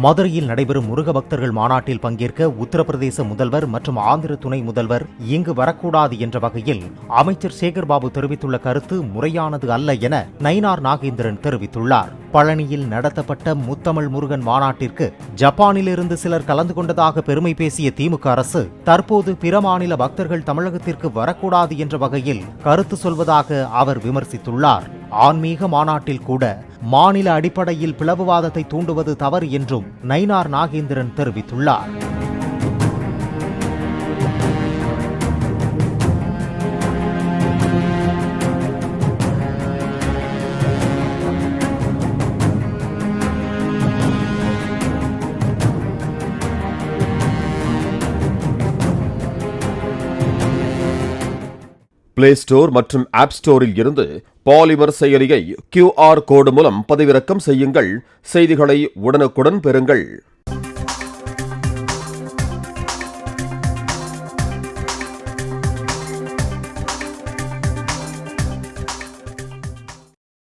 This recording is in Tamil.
மதுரையில் நடைபெறும் முருக பக்தர்கள் மாநாட்டில் பங்கேற்க உத்தரப்பிரதேச முதல்வர் மற்றும் ஆந்திர துணை முதல்வர் இங்கு வரக்கூடாது என்ற வகையில் அமைச்சர் சேகர்பாபு தெரிவித்துள்ள கருத்து முறையானது அல்ல என நயினார் நாகேந்திரன் தெரிவித்துள்ளார். பழனியில் நடத்தப்பட்ட முத்தமிழ் முருகன் மாநாட்டிற்கு ஜப்பானிலிருந்து சிலர் கலந்து கொண்டதாக பெருமை பேசிய திமுக அரசு தற்போது பிற மாநில பக்தர்கள் தமிழகத்திற்கு வரக்கூடாது என்ற வகையில் கருத்து சொல்வதாக அவர் விமர்சித்துள்ளார். ஆன்மீக மாநாட்டில் கூட மாநில அடிப்படையில் பிளவுவாதத்தை தூண்டுவது தவறு என்றும் நயினார் நாகேந்திரன் தெரிவித்துள்ளார். பிளே ஸ்டோர் மற்றும் ஆப் ஸ்டோரில் இருந்து பாலிமர் செயலியை QR கோடு மூலம் பதிவிறக்கம் செய்யுங்கள். செய்திகளை உடனுக்குடன் பெறுங்கள்.